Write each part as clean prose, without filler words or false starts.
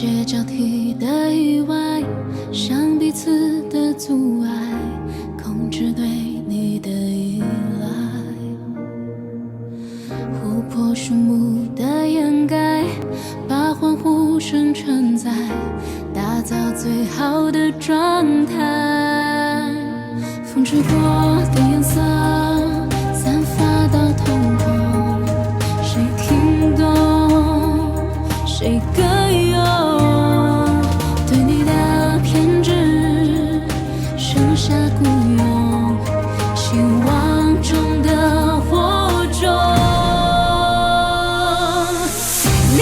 界交替的意外，像彼此的阻碍，控制对你的依赖。琥珀树木的掩盖，把欢呼声承载，打造最好的状态。风吹过的颜色散发到瞳孔，谁听懂？谁歌咏？对你的偏执剩下孤勇，希望中的火种。你逆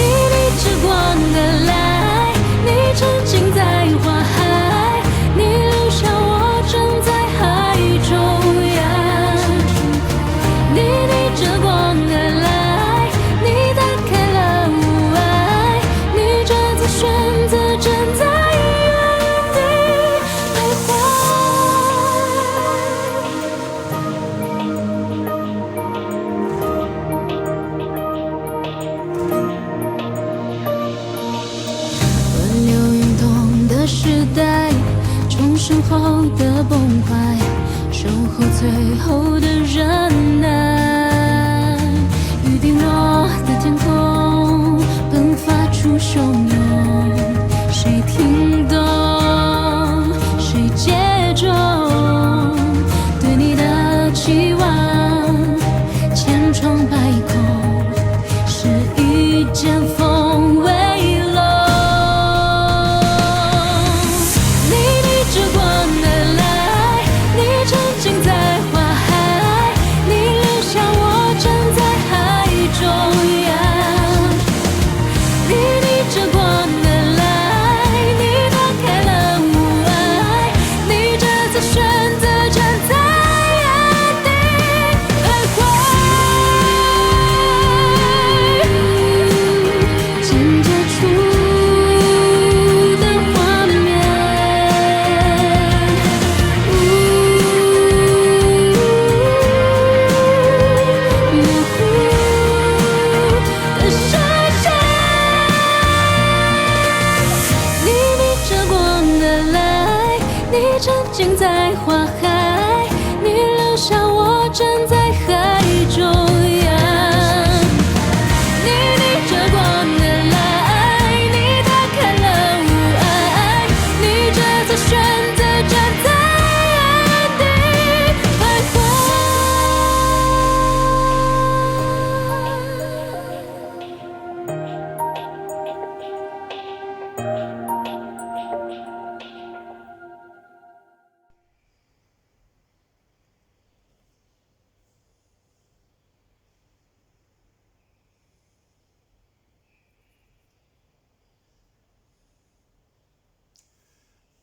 着光而来，你沉浸在花海，你留下我站在海中央。你逆着光而来，你打开了雾霭，你这次选择站在原地徘徊。轮流运动的时代，重生后的崩坏，守候最后的忍耐。雨滴落的天空，迸发出汹涌，谁听懂？谁接中？对你的期望，千疮百孔，是一剑锋未落。你逆着光而来，你沉浸在花海，你留下我站在海中央。你逆着光而来，你打开了雾霭，你这次选择站在原地徘徊。剪接出的画面，模糊的视线。你逆着光而来，你沉浸在花海，你留下我站在海中央。你逆着光而来，你打开了雾霭，你这次选择站在原地徘徊。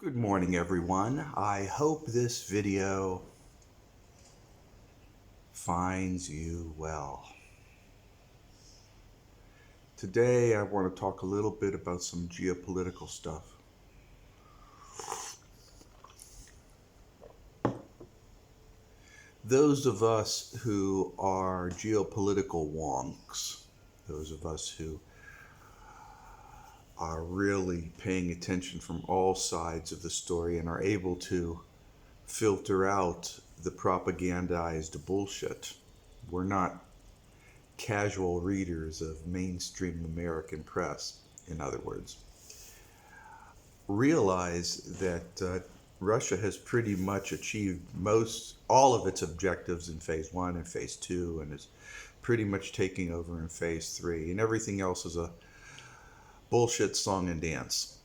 Good morning, everyone. I hope this video finds you well. Today, I want to talk a little bit about some geopolitical stuff. Those of us who are geopolitical wonks, those of us who are really paying attention from all sides of the story and are able to filter out the propagandized bullshit. We're not casual readers of mainstream American press, in other words. Realize that Russia has pretty much achieved all of its objectives in phase 1 and phase 2 and is pretty much taking over in phase 3, and everything else is a bullshit song and dance.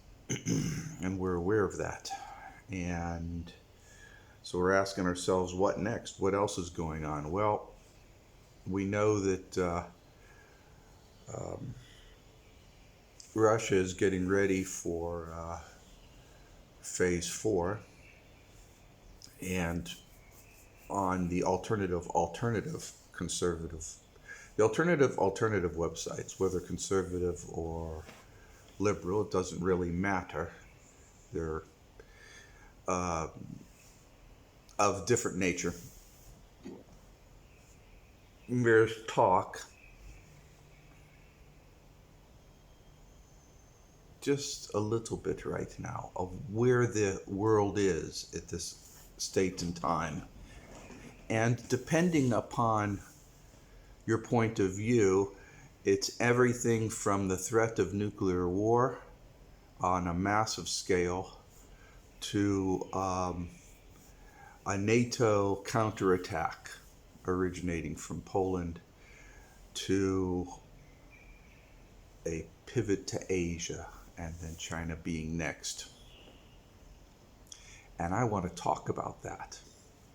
And we're aware of that. And so we're asking ourselves, what next? What else is going on? Well, we know that Russia is getting ready for phase 4. And on the alternative conservative, the alternative websites, whether conservative or liberal, it doesn't really matter. They're of different nature. There's talk just a little bit right now of where the world is at this state and time. And depending upon your point of view, it's everything from the threat of nuclear war on a massive scale to a NATO counterattack originating from Poland to a pivot to Asia and then China being next. And I want to talk about that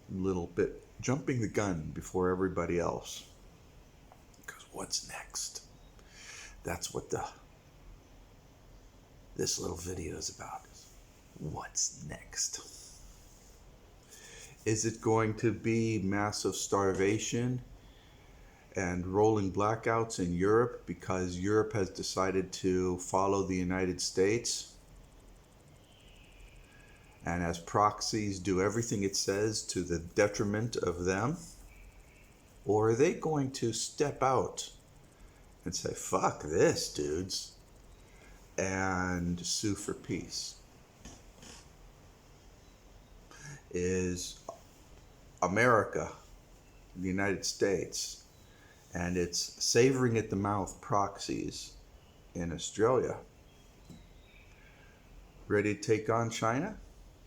a little bit, jumping the gun before everybody else. Because what's next? That's what this little video is about. What's next? Is it going to be massive starvation and rolling blackouts in Europe because Europe has decided to follow the United States and as proxies do everything it says to the detriment of them? Or are they going to step out and say, fuck this, dudes, and sue for peace? Is America, the United States, and its savoring at the mouth proxies in Australia ready to take on China?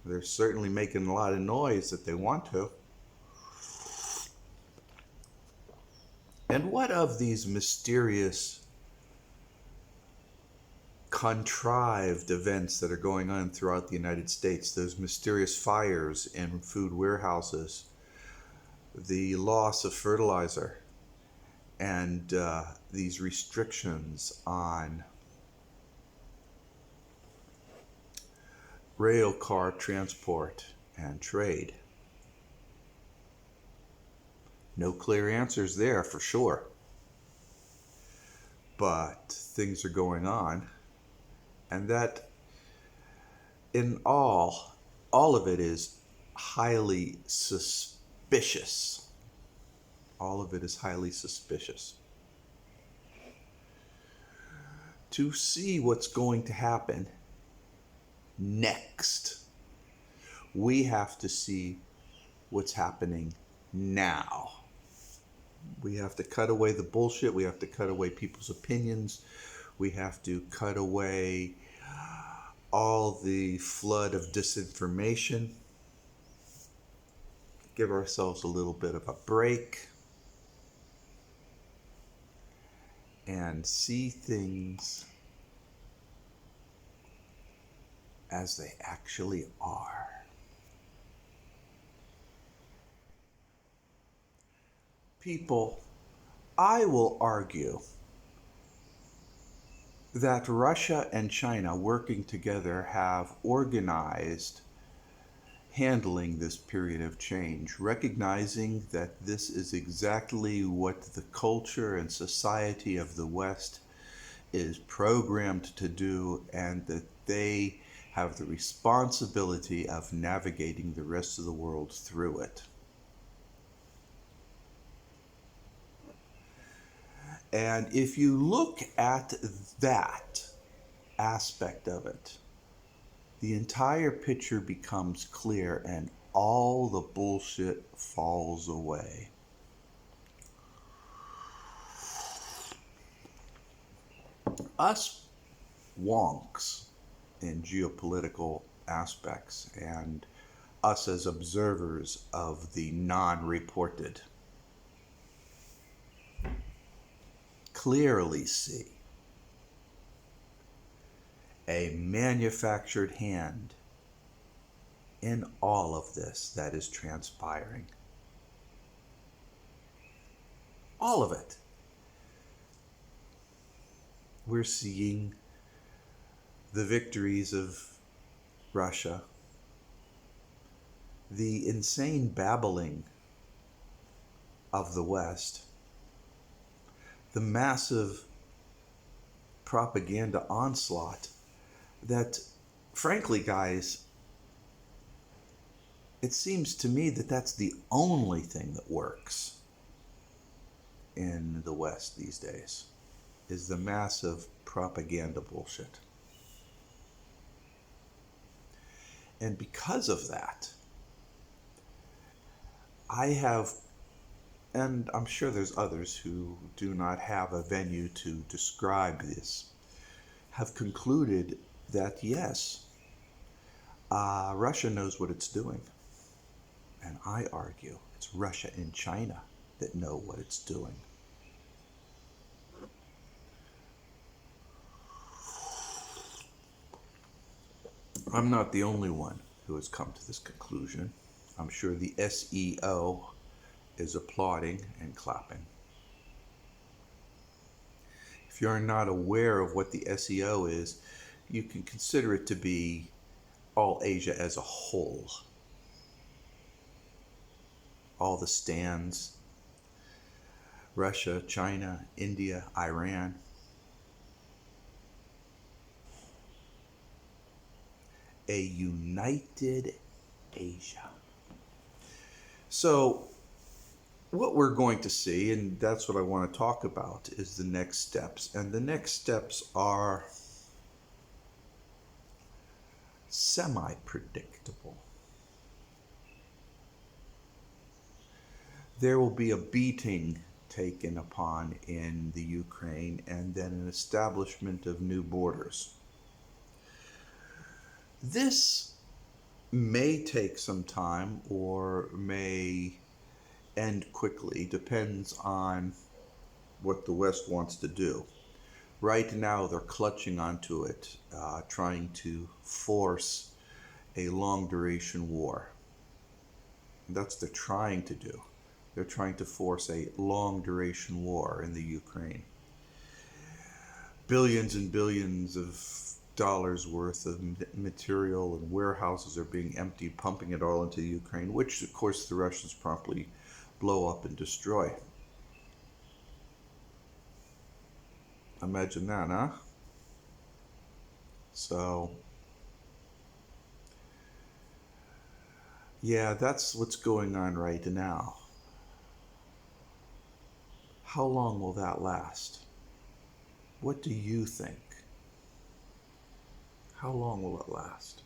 They're certainly making a lot of noise that they want to. And what of these mysterious, contrived events that are going on throughout the United States? Those mysterious fires in food warehouses, the loss of fertilizer, and these restrictions on rail car transport and trade. No clear answers there for sure. But things are going on, and that in all of it is highly suspicious. All of it is highly suspicious. To see what's going to happen next, we have to see what's happening now. We have to cut away the bullshit. We have to cut away people's opinions. We have to cut away all the flood of disinformation. Give ourselves a little bit of a break and see things as they actually are. People, I will argue that Russia and China working together have organized handling this period of change, recognizing that this is exactly what the culture and society of the West is programmed to do, and that they have the responsibility of navigating the rest of the world through it. And if you look at that aspect of it, the entire picture becomes clear and all the bullshit falls away. Us wonks in geopolitical aspects and us as observers of the non-reported clearly see a manufactured hand in all of this that is transpiring. All of it. We're seeing the victories of Russia, the insane babbling of the West, the massive propaganda onslaught that, frankly, guys, it seems to me that that's the only thing that works in the West these days, is the massive propaganda bullshit. And because of that, I have, and I'm sure there's others who do not have a venue to describe this, have concluded that yes, Russia knows what it's doing. And I argue it's Russia and China that know what it's doing. I'm not the only one who has come to this conclusion. I'm sure the SEO is applauding and clapping. If you're not aware of what the SEO is, you can consider it to be all Asia as a whole. All the stands, Russia, China, India, Iran. A united Asia. So what we're going to see, and that's what I want to talk about, is the next steps. And the next steps are semi-predictable. There will be a beating taken upon in the Ukraine, and then an establishment of new borders. This may take some time or may end quickly, depends on what the West wants to do. Right now they're clutching onto it, trying to force a long duration war. That's what they're trying to do. They're trying to force a long duration war in the Ukraine. Billions and billions of dollars worth of material and warehouses are being emptied, pumping it all into Ukraine, which of course the Russians promptly blow up and destroy. Imagine that, huh? So, yeah, that's what's going on right now. How long will that last? What do you think? How long will it last?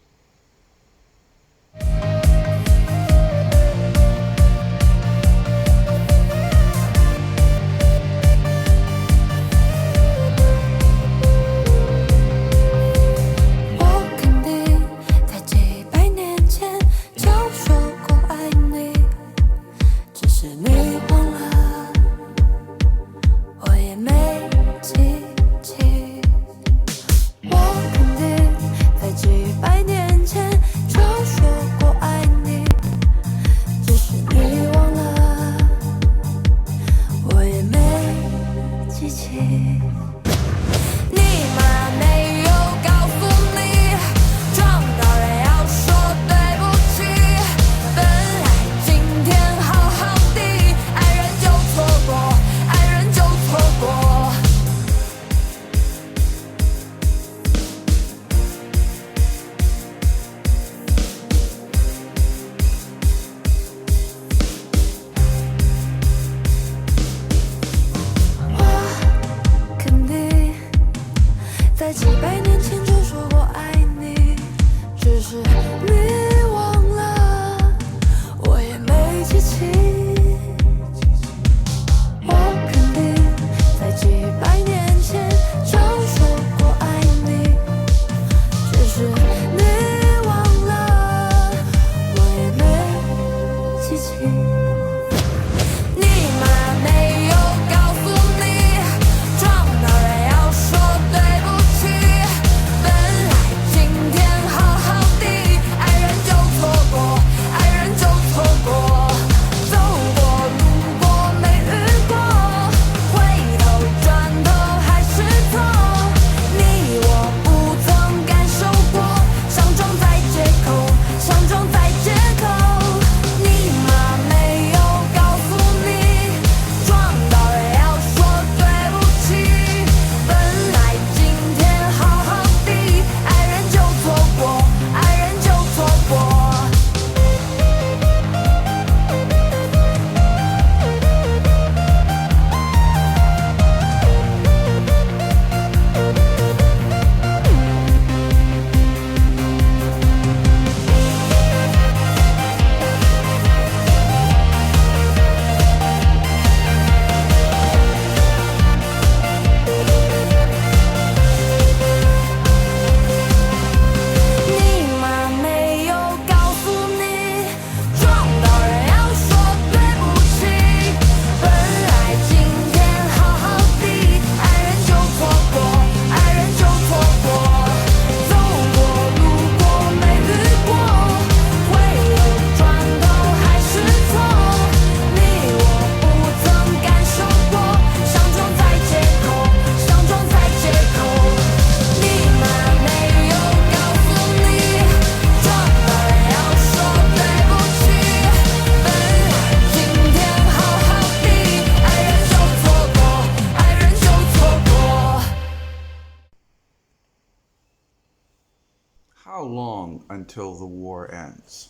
until the war ends.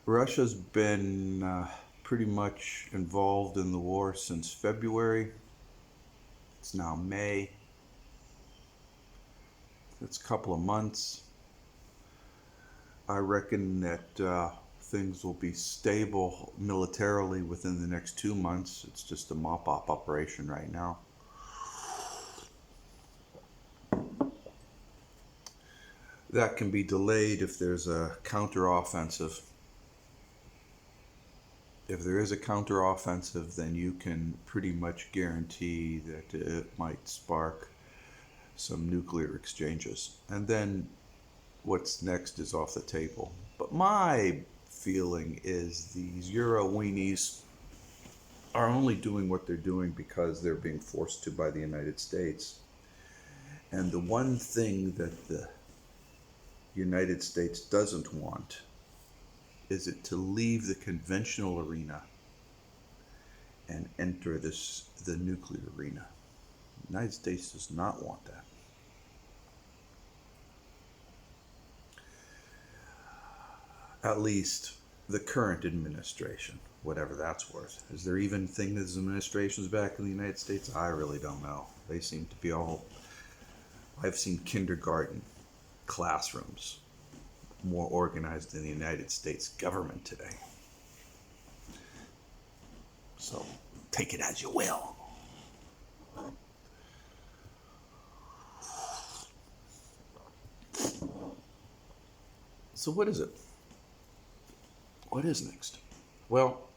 Russia's been pretty much involved in the war since February. It's now May. It's a couple of months. I reckon that things will be stable militarily within the next 2 months. It's just a mop-up operation right now. That can be delayed if there's a counteroffensive. If there is a counteroffensive, then you can pretty much guarantee that it might spark some nuclear exchanges. And then what's next is off the table. But my feeling is these Euro weenies are only doing what they're doing because they're being forced to by the United States. And the one thing that the United States doesn't want is it to leave the conventional arena and enter the nuclear arena. The United States does not want that. At least the current administration, whatever that's worth. Is there even thing that administrations back in the United States? I really don't know. They seem to be all, I've seen kindergarten classrooms more organized than the United States government today. So take it as you will. So what is it? What is next? Well,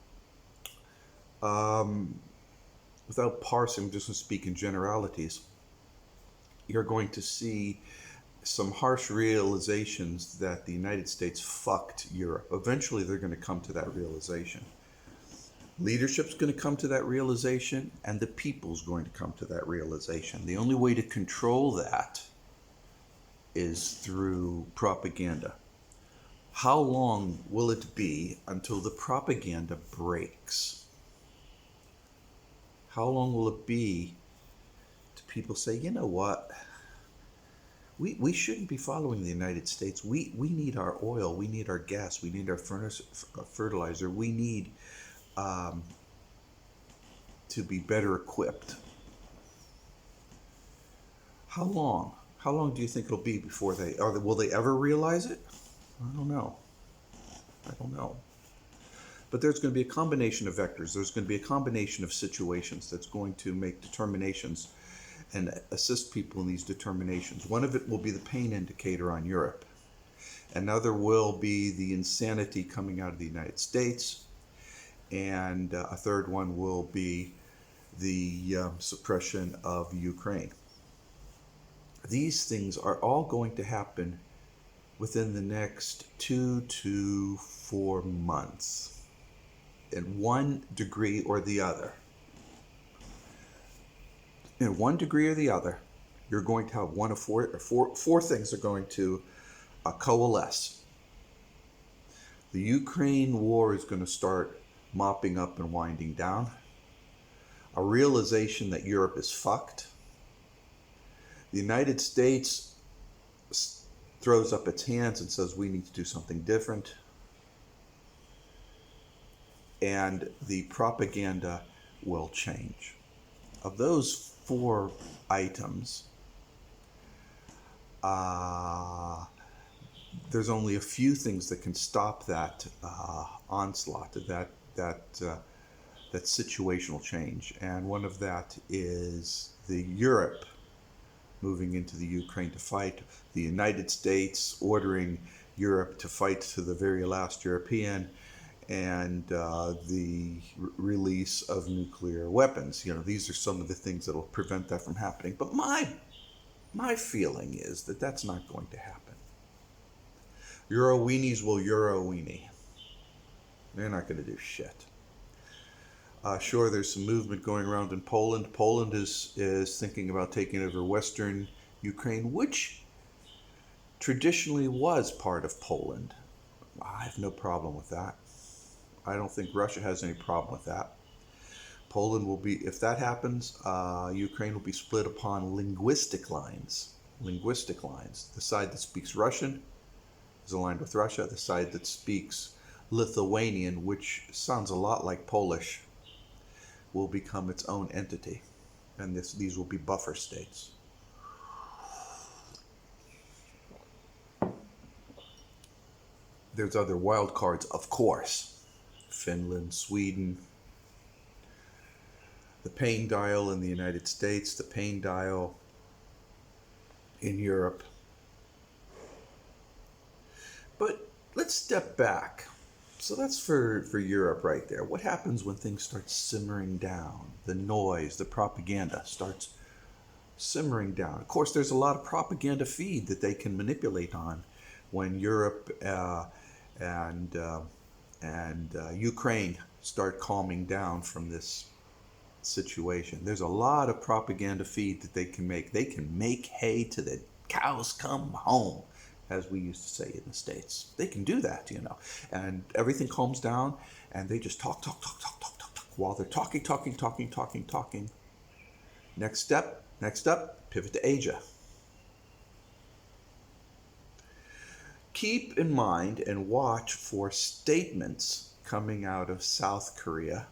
without parsing, I'm just going to speak in generalities. You're going to see some harsh realizations that the United States fucked Europe. Eventually, they're going to come to that realization. Leadership's going to come to that realization, and the people's going to come to that realization. The only way to control that is through propaganda. How long will it be until the propaganda breaks? How long will it be to people say, you know what? We shouldn't be following the United States. We need our oil. We need our gas. We need our fertilizer. We need to be better equipped. How long? How long do you think it'll be before will they ever realize it? I don't know. But there's going to be a combination of vectors. There's going to be a combination of situations that's going to make determinations and assist people in these determinations. One of it will be the pain indicator on Europe. Another will be the insanity coming out of the United States. And a third one will be the suppression of Ukraine. These things are all going to happen within the next 2 to 4 months, in one degree or the other. In one degree or the other, you're going to have one of four things are going to coalesce. The Ukraine war is going to start mopping up and winding down. A realization that Europe is fucked. The United States throws up its hands and says we need to do something different. And the propaganda will change. Of those 4 items, there's only a few things that can stop that onslaught, that situational change. And one of that is the Europe moving into the Ukraine to fight, the United States ordering Europe to fight to the very last European, and the release of nuclear weapons. You know, these are some of the things that will prevent that from happening. But my feeling is that that's not going to happen. Euro weenies will Euro weenie. They're not going to do shit. Sure, there's some movement going around in Poland. Poland is thinking about taking over Western Ukraine, which traditionally was part of Poland. I have no problem with that. I don't think Russia has any problem with that. Poland will be, if that happens, Ukraine will be split upon linguistic lines. linguistic lines. The side that speaks Russian is aligned with Russia. The side that speaks Lithuanian, which sounds a lot like Polish, will become its own entity. And these will be buffer states. There's other wild cards, of course. Finland, Sweden, the pain dial in the United States, the pain dial in Europe. But let's step back. So that's for Europe right there. What happens when things start simmering down? The noise, the propaganda starts simmering down. Of course, there's a lot of propaganda feed that they can manipulate on when Europe and Ukraine start calming down from this situation. There's a lot of propaganda feed that they can make. They can make hay till the cows come home, as we used to say in the States. They can do that, and everything calms down, and they just talk while they're talking. Next up, pivot to Asia. Keep in mind and watch for statements coming out of South Korea.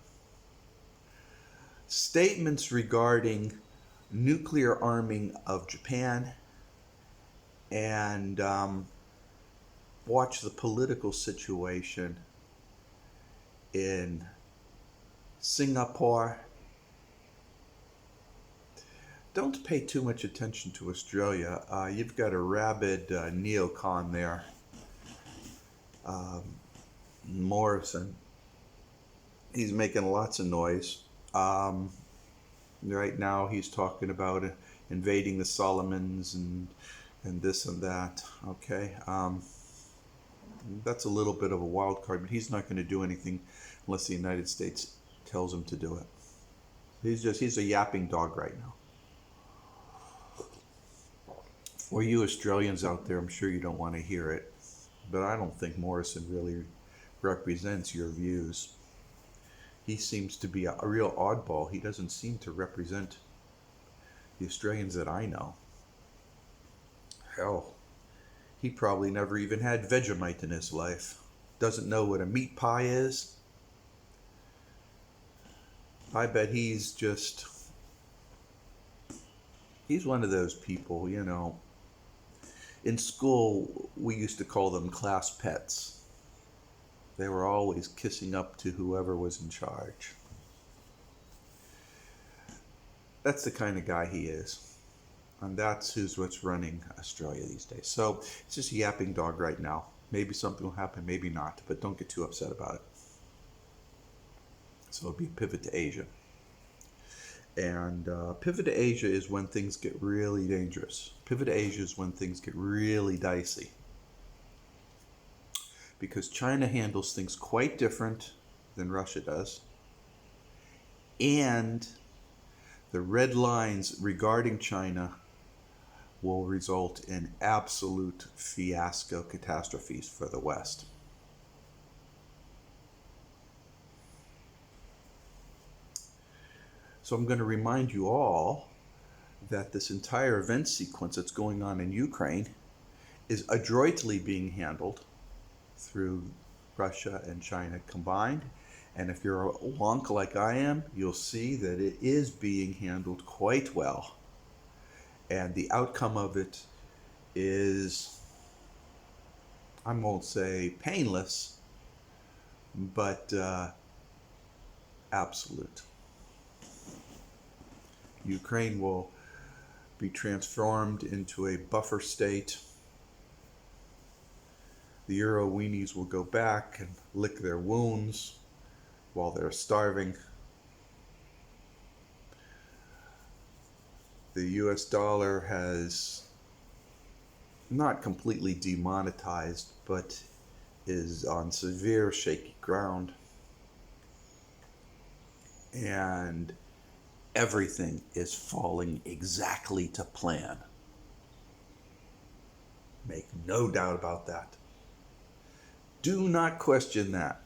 Statements regarding nuclear arming of Japan, and watch the political situation in Singapore. Don't pay too much attention to Australia. You've got a rabid neocon there, Morrison. He's making lots of noise. Right now he's talking about invading the Solomons and this and that. Okay, that's a little bit of a wild card, but he's not going to do anything unless the United States tells him to do it. He's a yapping dog right now. For you Australians out there, I'm sure you don't want to hear it, but I don't think Morrison really represents your views. He seems to be a real oddball. He doesn't seem to represent the Australians that I know. Hell, he probably never even had Vegemite in his life. Doesn't know what a meat pie is. I bet he's one of those people, In school, we used to call them class pets. They were always kissing up to whoever was in charge. That's the kind of guy he is. And that's what's running Australia these days. So it's just a yapping dog right now. Maybe something will happen, maybe not, but don't get too upset about it. So it'll be a pivot to Asia. And pivot to Asia is when things get really dangerous. Pivot to Asia is when things get really dicey. Because China handles things quite different than Russia does. And the red lines regarding China will result in absolute fiasco catastrophes for the West. So I'm going to remind you all that this entire event sequence that's going on in Ukraine is adroitly being handled through Russia and China combined. And if you're a wonk like I am, you'll see that it is being handled quite well. And the outcome of it is, I won't say painless, but absolute. Ukraine will be transformed into a buffer state. The Euro weenies will go back and lick their wounds while they're starving. The US dollar has not completely demonetized, but is on severe shaky ground. And everything is falling exactly to plan. Make no doubt about that. Do not question that.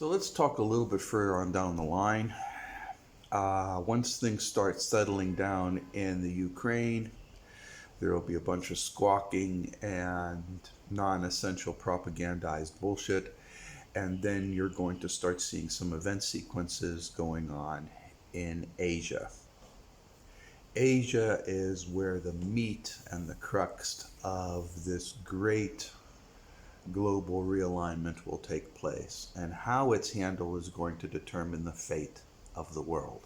So let's talk a little bit further on down the line. Once things start settling down in the Ukraine, there will be a bunch of squawking and non-essential propagandized bullshit. And then you're going to start seeing some event sequences going on in Asia. Asia is where the meat and the crux of this great global realignment will take place, and how it's handled is going to determine the fate of the world.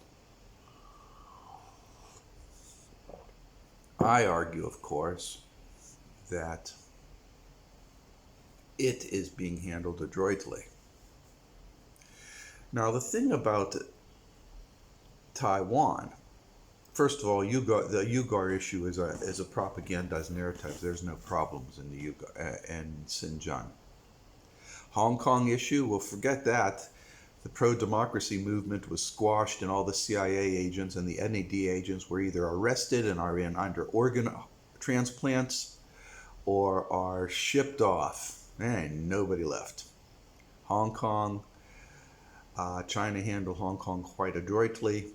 I argue, of course, that it is being handled adroitly. Now, the thing about Taiwan, first of all, the Uyghur issue is a propagandized narrative. There's no problems in the Uyghur and Xinjiang. Hong Kong issue, well, forget that. The pro-democracy movement was squashed, and all the CIA agents and the NAD agents were either arrested and are under organ transplants or are shipped off. And nobody left. Hong Kong, China handled Hong Kong quite adroitly.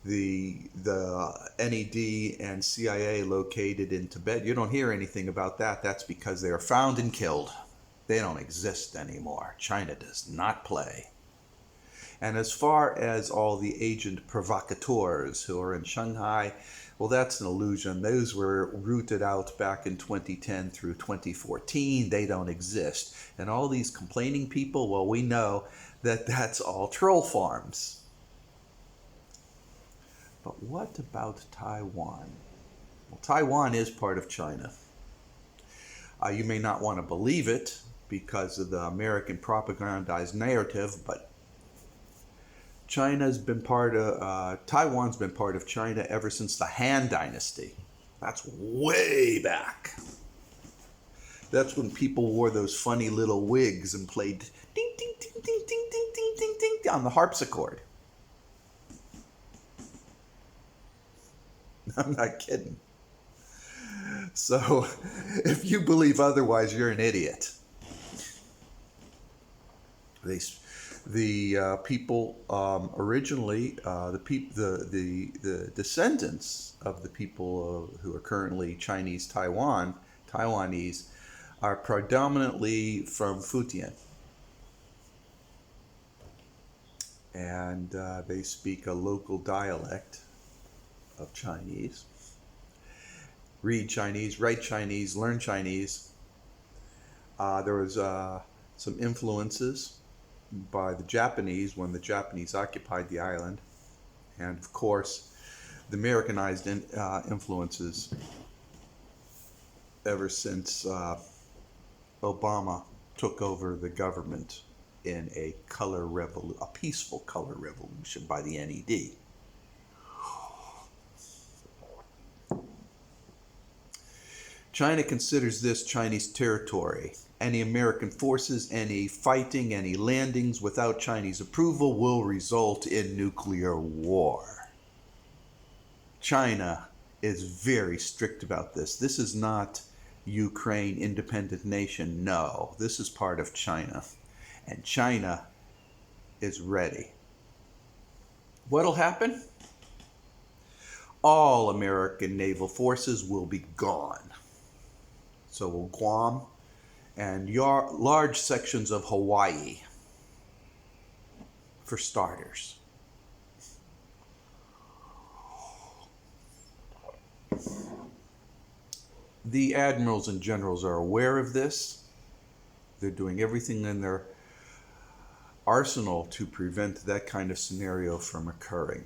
The NED and CIA located in Tibet, you don't hear anything about that. That's because they are found and killed. They don't exist anymore. China does not play. And as far as all the agent provocateurs who are in Shanghai, well, that's an illusion. Those were rooted out back in 2010 through 2014. They don't exist. And all these complaining people, well, we know that that's all troll farms. But what about Taiwan? Well, Taiwan is part of China. You may not want to believe it because of the American propagandized narrative, but Taiwan's been part of China ever since the Han Dynasty. That's way back. That's when people wore those funny little wigs and played ding, ding, ding, ding, ding, ding, ding, ding, ding on the harpsichord. I'm not kidding. So, if you believe otherwise, you're an idiot. The people originally, the descendants of the people who are currently Taiwanese, are predominantly from Fujian, and they speak a local dialect of Chinese. Read Chinese, write Chinese, learn Chinese. There was some influences by the Japanese when the Japanese occupied the island, and of course the Americanized influences ever since Obama took over the government in a peaceful color revolution by the NED. China considers this Chinese territory. Any American forces, any fighting, any landings without Chinese approval will result in nuclear war. China is very strict about this. This is not Ukraine, independent nation. No, this is part of China. And China is ready. What'll happen? All American naval forces will be gone. So will Guam and large sections of Hawaii, for starters. The admirals and generals are aware of this. They're doing everything in their arsenal to prevent that kind of scenario from occurring.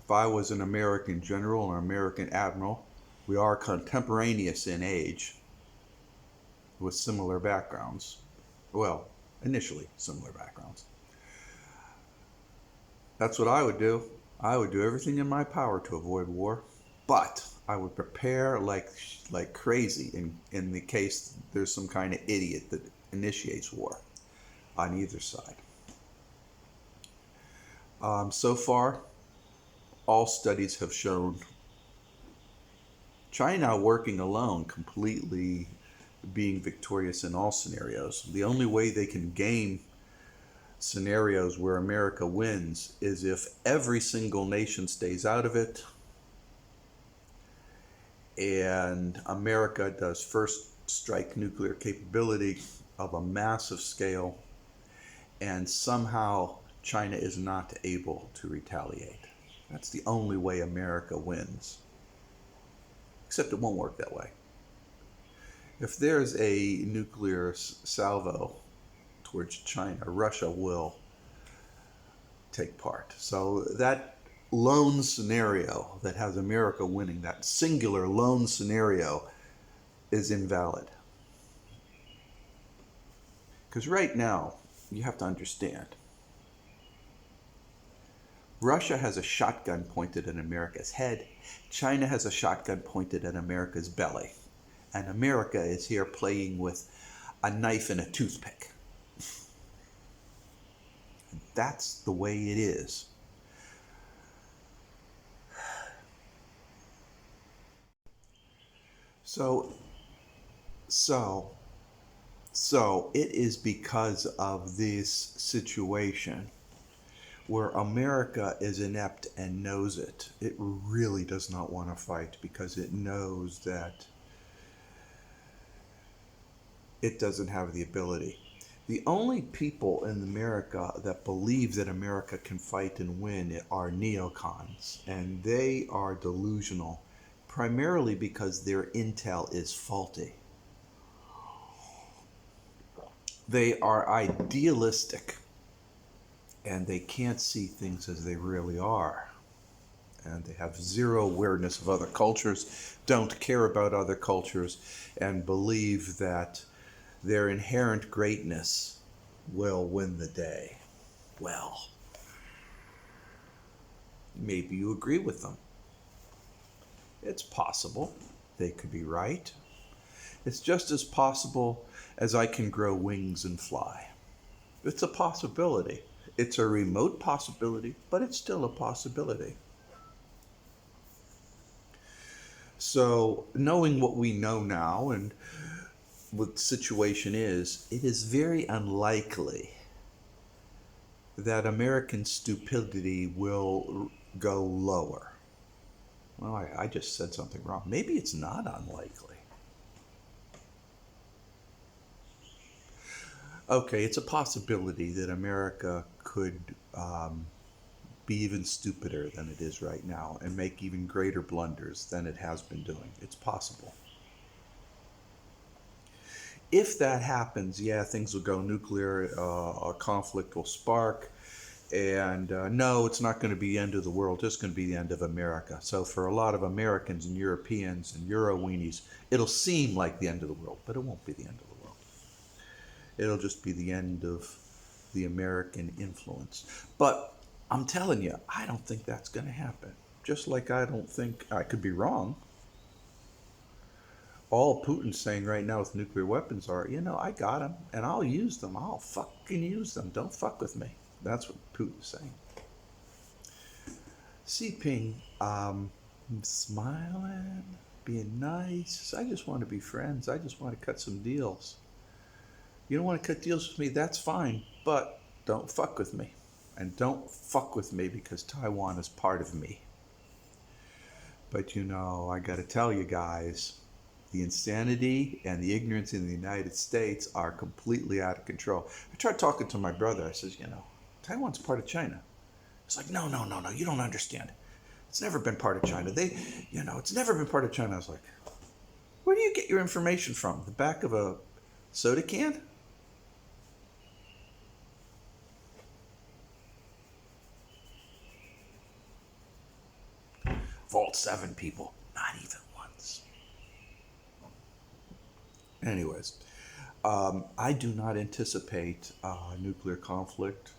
If I was an American general or American admiral, we are contemporaneous in age with similar backgrounds. Well, initially similar backgrounds. That's what I would do. I would do everything in my power to avoid war, but I would prepare like crazy in the case there's some kind of idiot that initiates war on either side. So far, all studies have shown China working alone completely being victorious in all scenarios. The only way they can game scenarios where America wins is if every single nation stays out of it and America does first strike nuclear capability of a massive scale and somehow China is not able to retaliate. That's the only way America wins. Except it won't work that way. If there's a nuclear salvo towards China, Russia will take part. So that lone scenario that has America winning, that singular lone scenario, is invalid. Because right now, you have to understand, Russia has a shotgun pointed at America's head. China has a shotgun pointed at America's belly. And America is here playing with a knife and a toothpick. That's the way it is. So it is because of this situation where America is inept and knows it. It really does not want to fight because it knows that it doesn't have the ability. The only people in America that believe that America can fight and win are neocons, and they are delusional, primarily because their intel is faulty. They are idealistic, and they can't see things as they really are. And they have zero awareness of other cultures, don't care about other cultures, and believe that their inherent greatness will win the day. Well, maybe you agree with them. It's possible. They could be right. It's just as possible as I can grow wings and fly. It's a possibility. It's a remote possibility, but it's still a possibility. So, knowing what we know now and what the situation is, it is very unlikely that American stupidity will go lower. Well, I just said something wrong. Maybe it's not unlikely. Okay, it's a possibility that America could be even stupider than it is right now and make even greater blunders than it has been doing. It's possible. If that happens, yeah, things will go nuclear, a conflict will spark, and no, it's not going to be the end of the world, it's going to be the end of America. So for a lot of Americans and Europeans and Euro-weenies, it'll seem like the end of the world, but it won't be the end of the world. It'll just be the end of the American influence. But I'm telling you, I don't think that's going to happen. Just like I don't think, I could be wrong. All Putin's saying right now with nuclear weapons are, I got them and I'll use them. I'll fucking use them. Don't fuck with me. That's what Putin's saying. Xi Ping, smiling, being nice. I just want to be friends. I just want to cut some deals. You don't want to cut deals with me, that's fine, but don't fuck with me. And don't fuck with me because Taiwan is part of me. But I got to tell you guys, the insanity and the ignorance in the United States are completely out of control. I tried talking to my brother. I says, Taiwan's part of China. He's like, no, you don't understand. It's never been part of China. It's never been part of China. I was like, where do you get your information from? The back of a soda can? Vault 7 people, not even once. Anyways, I do not anticipate nuclear conflict.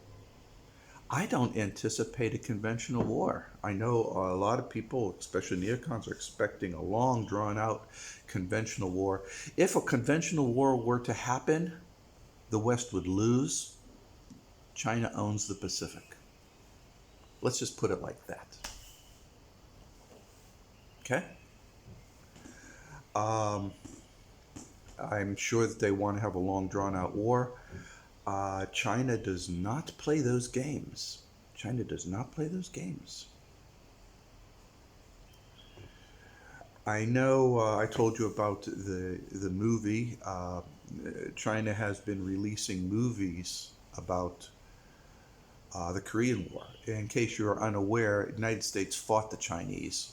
I don't anticipate a conventional war. I know a lot of people, especially neocons, are expecting a long, drawn-out conventional war. If a conventional war were to happen, the West would lose. China owns the Pacific. Let's just put it like that. Okay? I'm sure that they want to have a long, drawn-out war. China does not play those games. China does not play those games. I know I told you about the movie. China has been releasing movies about the Korean War. In case you're unaware, the United States fought the Chinese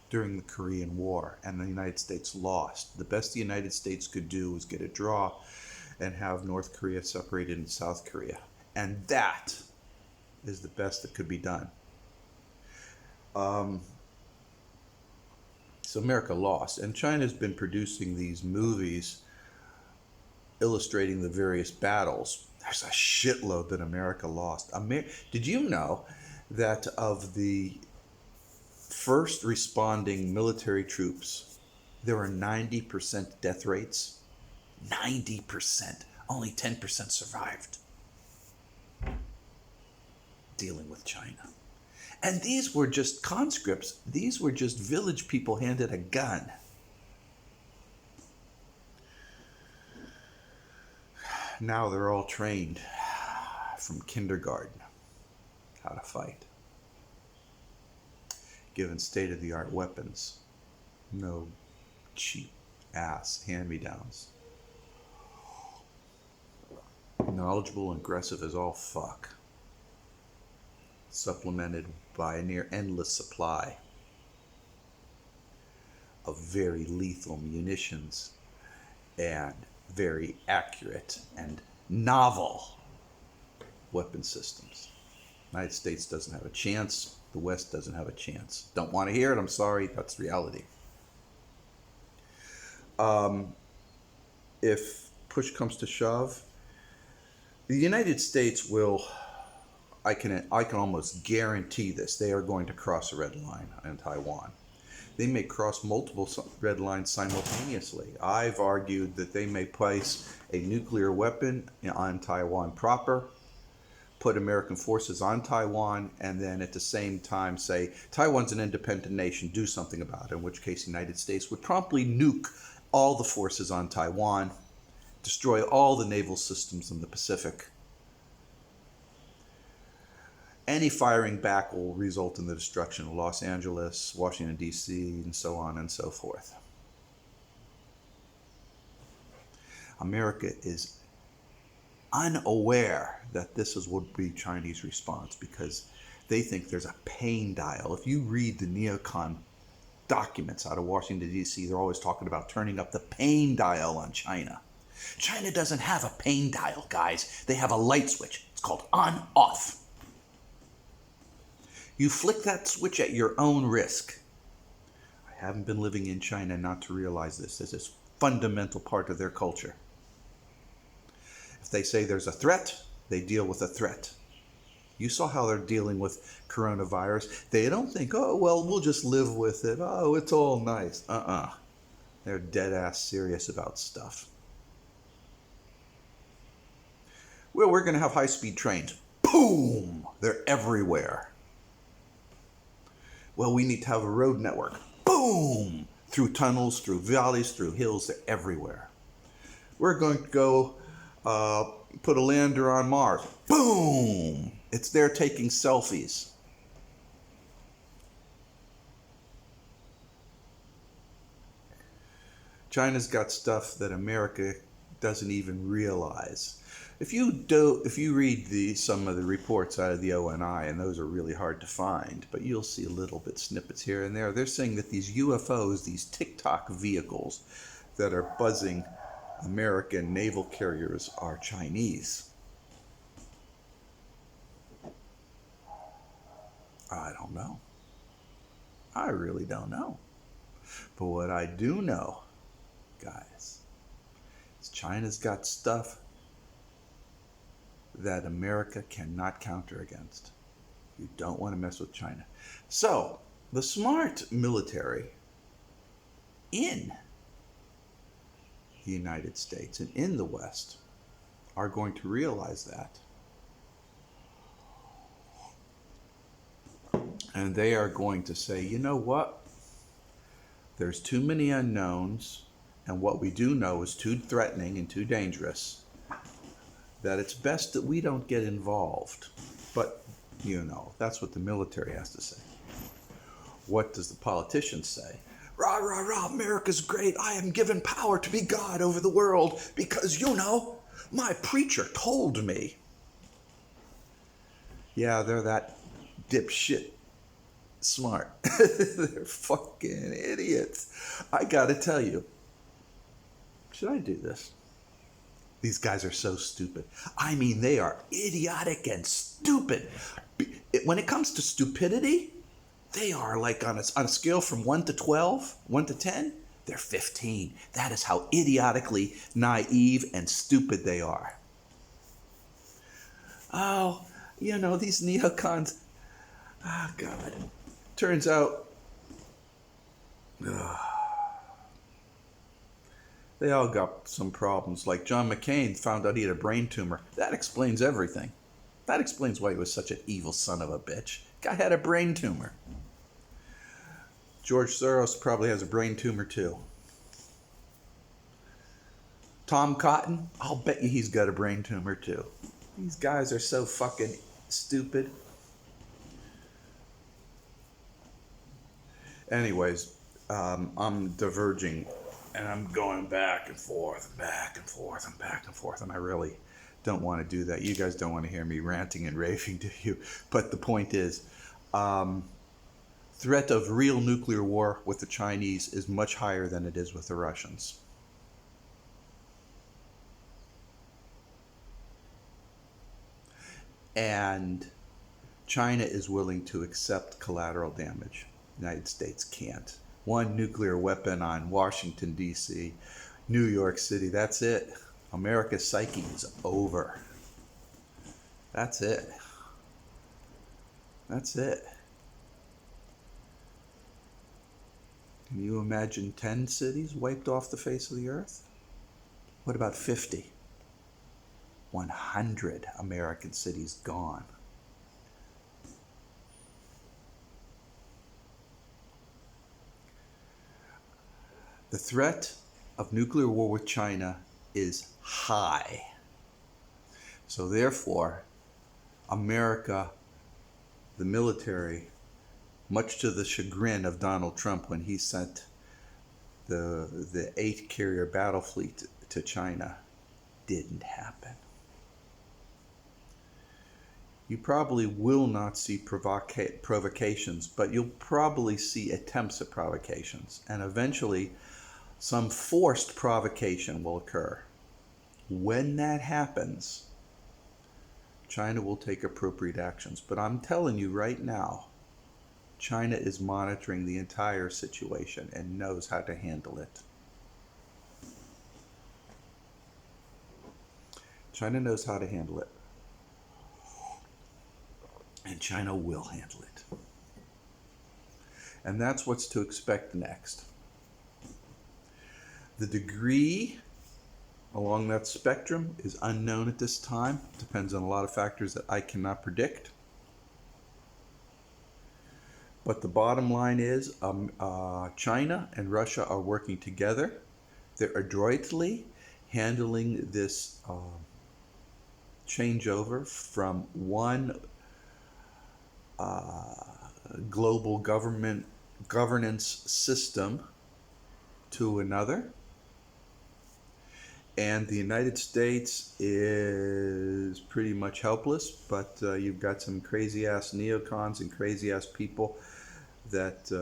during the Korean War, and the United States lost. The best the United States could do was get a draw and have North Korea separated into South Korea. And that is the best that could be done. So America lost, and China's been producing these movies illustrating the various battles. There's a shitload that America lost. Did you know that of the first responding military troops, there were 90% death rates? 90%. Only 10% survived. Dealing with China. And these were just conscripts. These were just village people handed a gun. Now they're all trained from kindergarten how to fight. Given state-of-the-art weapons. No cheap ass hand-me-downs. Knowledgeable and aggressive as all fuck. Supplemented by a near endless supply of very lethal munitions and very accurate and novel weapon systems. The United States doesn't have a chance. The West doesn't have a chance. Don't want to hear it. I'm sorry. That's reality. If push comes to shove, the United States will, I can almost guarantee this, they are going to cross a red line in Taiwan. They may cross multiple red lines simultaneously. I've argued that they may place a nuclear weapon on Taiwan proper, put American forces on Taiwan, and then at the same time say, Taiwan's an independent nation, do something about it, in which case the United States would promptly nuke all the forces on Taiwan, destroy all the naval systems in the Pacific. Any firing back will result in the destruction of Los Angeles, Washington, D.C., and so on and so forth. America is unaware that this would be Chinese response because they think there's a pain dial. If you read the neocon documents out of Washington, D.C., they're always talking about turning up the pain dial on China. China doesn't have a pain dial, guys. They have a light switch. It's called on-off. You flick that switch at your own risk. I haven't been living in China not to realize this as a fundamental part of their culture. If they say there's a threat, they deal with a threat. You saw how they're dealing with coronavirus. They don't think, oh, well, we'll just live with it. Oh, it's all nice. They're dead ass serious about stuff. Well, we're going to have high-speed trains. Boom! They're everywhere. Well, we need to have a road network. Boom! Through tunnels, through valleys, through hills, they're everywhere. We're going to go put a lander on Mars. Boom! It's there taking selfies. China's got stuff that America doesn't even realize. If you read some of the reports out of the ONI, and those are really hard to find, but you'll see a little bit snippets here and there. They're saying that these UFOs, these TikTok vehicles that are buzzing American naval carriers, are Chinese. I don't know. I really don't know. But what I do know, guys, is China's got stuff that America cannot counter against. You don't want to mess with China. So, the smart military in the United States and in the West are going to realize that. And they are going to say, you know what? There's too many unknowns. and what we do know is too threatening and too dangerous, that it's best that we don't get involved. But, that's what the military has to say. What does the politicians say? Rah, rah, rah, America's great. I am given power to be God over the world because, my preacher told me. Yeah, they're that dipshit smart. They're fucking idiots. I gotta tell you. Should I do this? These guys are so stupid. I mean, they are idiotic and stupid. When it comes to stupidity, they are like on a scale from 1 to 12, 1 to 10, they're 15. That is how idiotically naive and stupid they are. Oh, these neocons. Oh, God. Turns out, they all got some problems. Like John McCain found out he had a brain tumor. That explains everything. That explains why he was such an evil son of a bitch. Guy had a brain tumor. George Soros probably has a brain tumor too. Tom Cotton, I'll bet you he's got a brain tumor too. These guys are so fucking stupid. Anyways, I'm diverging and I'm going back and forth and back and forth and back and forth, and I really don't want to do that. You guys don't want to hear me ranting and raving, do you? But the point is, threat of real nuclear war with the Chinese is much higher than it is with the Russians. And China is willing to accept collateral damage. The United States can't. One nuclear weapon on Washington, D.C., New York City, that's it. America's psyche is over. That's it. That's it. Can you imagine 10 cities wiped off the face of the earth? What about 50? 100 American cities gone. The threat of nuclear war with China is high. So therefore, America, the military, much to the chagrin of Donald Trump when he sent the 8-carrier battle fleet to China, didn't happen. You probably will not see provocations, but you'll probably see attempts at provocations, and eventually some forced provocation will occur. When that happens, China will take appropriate actions. But I'm telling you right now, China is monitoring the entire situation and knows how to handle it. China knows how to handle it. And China will handle it. And that's what's to expect next. The degree along that spectrum is unknown at this time. Depends on a lot of factors that I cannot predict. But the bottom line is China and Russia are working together. They're adroitly handling this changeover from one global governance system to another. And the United States is pretty much helpless, but you've got some crazy-ass neocons and crazy-ass people that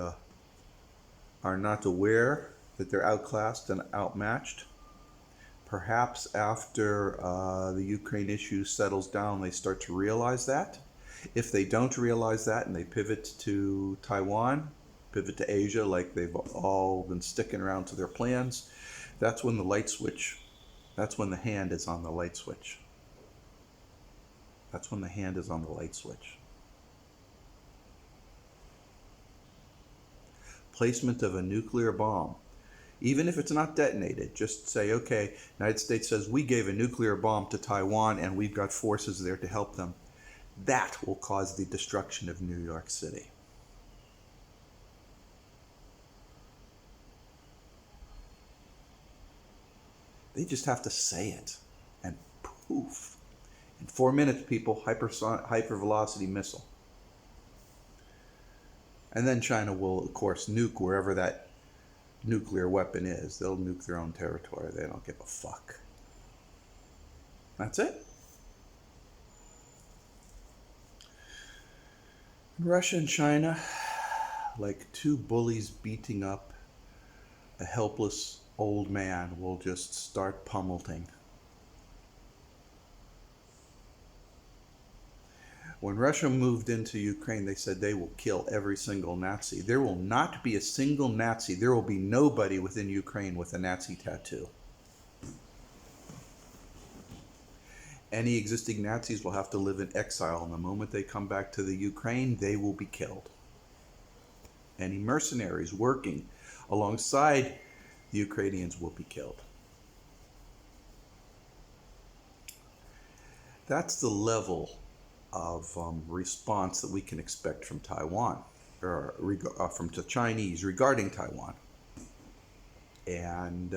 are not aware that they're outclassed and outmatched. Perhaps after the Ukraine issue settles down, they start to realize that. If they don't realize that and they pivot to Taiwan, pivot to Asia like they've all been sticking around to their plans, that's when the light switch, that's when the hand is on the light switch. That's when the hand is on the light switch. Placement of a nuclear bomb. Even if it's not detonated, just say, okay, United States says we gave a nuclear bomb to Taiwan and we've got forces there to help them. That will cause the destruction of New York City. They just have to say it, and poof. In 4 minutes, people, hypervelocity missile. And then China will, of course, nuke wherever that nuclear weapon is. They'll nuke their own territory. They don't give a fuck. That's it. Russia and China, like two bullies beating up a helpless old man, will just start pummeling. When Russia moved into Ukraine, they said they will kill every single Nazi. There will not be a single Nazi. There will be nobody within Ukraine with a Nazi tattoo. Any existing Nazis will have to live in exile, and the moment they come back to the Ukraine, they will be killed. Any mercenaries working alongside the Ukrainians will be killed. That's the level of response that we can expect from Taiwan, or from the Chinese regarding Taiwan. And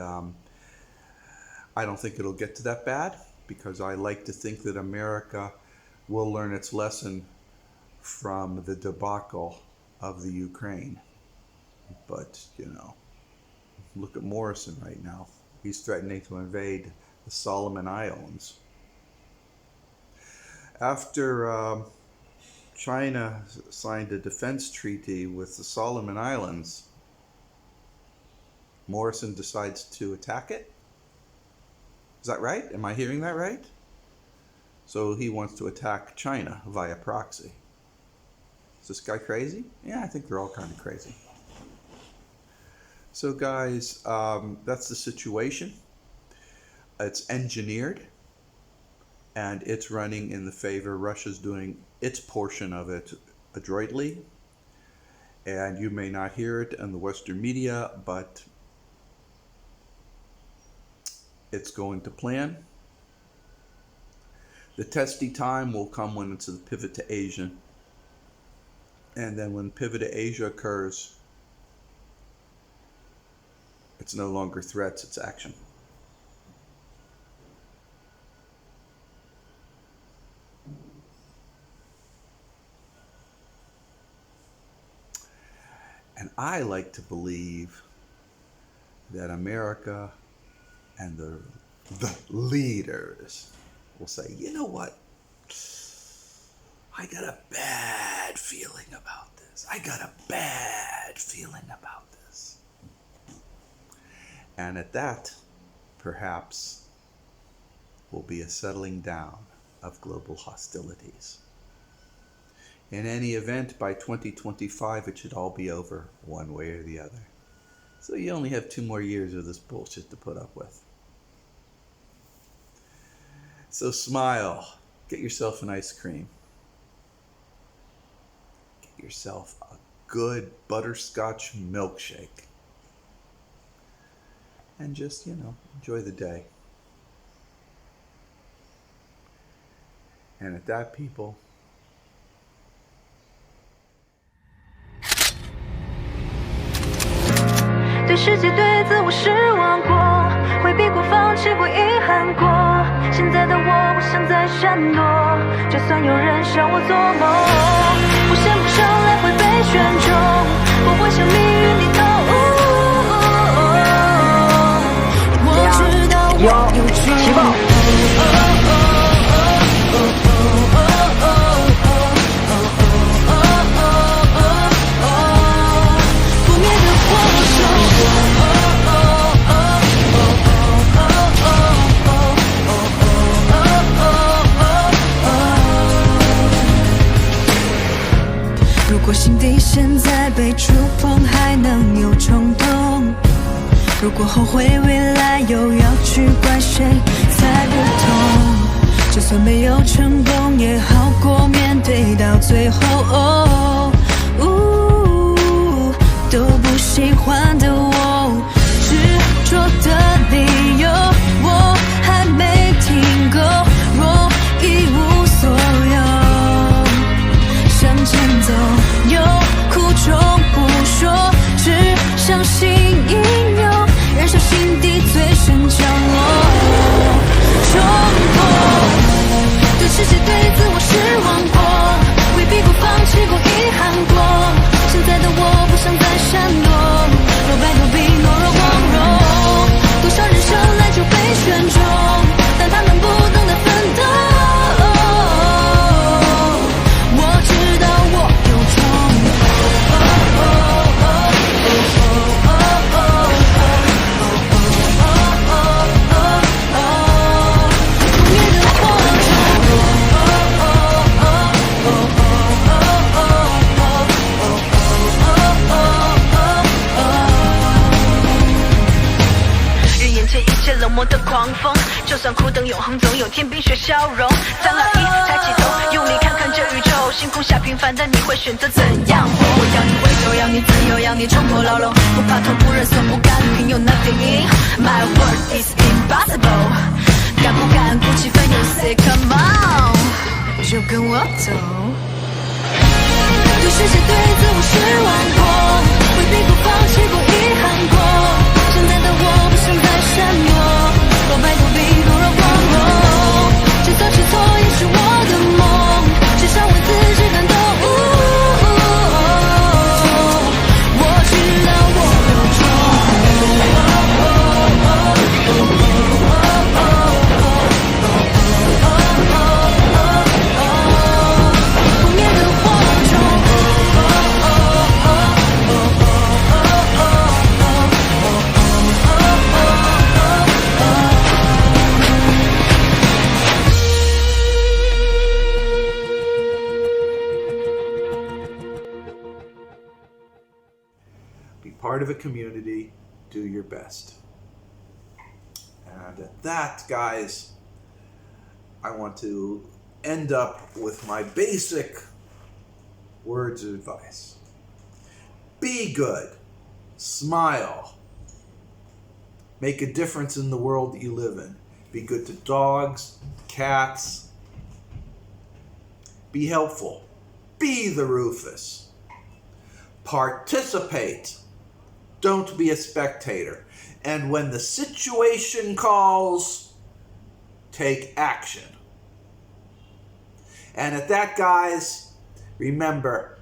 I don't think it'll get to that bad, because I like to think that America will learn its lesson from the debacle of the Ukraine. But, you know, look at Morrison right now. He's threatening to invade the Solomon Islands. After China signed a defense treaty with the Solomon Islands, Morrison decides to attack it. Is that right? Am I hearing that right? So he wants to attack China via proxy. Is this guy crazy? Yeah, I think they're all kind of crazy. So guys, that's the situation. It's engineered, and it's running in the favor. Russia's doing its portion of it adroitly, and you may not hear it in the Western media, but it's going to plan. The testy time will come when it's a pivot to Asia, and then when pivot to Asia occurs, it's no longer threats, it's action. And I like to believe that America and the leaders will say, you know what? I got a bad feeling about this. I got a bad feeling about this. And at that, perhaps, will be a settling down of global hostilities. In any event, by 2025, it should all be over one way or the other. So you only have 2 more years of this bullshit to put up with. So smile. Get yourself an ice cream. Get yourself a good butterscotch milkshake. And just, you know, enjoy the day. And at that, people,对世界对自我失望过，回避过放弃过遗憾过，现在的我不想再闪躲，就算有人笑我做梦，不想不上来会被选中，不会向命运低头，我知道我有种不灭的火手。如果心底现在被触碰，还能有冲动？如果后悔未来，又要去怪谁才不同？就算没有成功，也好过面对到最后。都不喜欢的我，执着的理由我还没听够，若一无所有，向前走，有苦衷不说，只相信应有，燃烧心底最深角落。狂风，就算苦等永恒，总有天冰雪消融。3、2、1，抬起头，用力看看这宇宙，星空下平凡的你会选择怎样活？我要你回头，要你自由，要你冲破牢笼，不怕痛，不认怂，不甘平庸 nothing in my world is impossible。敢不敢鼓起奋勇 say come on， 就跟我走。对世界对自我失望过，未必不放弃过，遗憾过。现在的我不想再闪躲，告白躲避不让光荣，就算是错也是我的梦，至少为自己感动。我知道我有不灭的火种。Be part of a community, do your best. And at that, guys, I want to end up with my basic words of advice. Be good. Smile. Make a difference in the world that you live in. Be good to dogs, cats. Be helpful. Be the Rufus. Participate. Don't be a spectator. And when the situation calls, take action. And at that, guys, remember,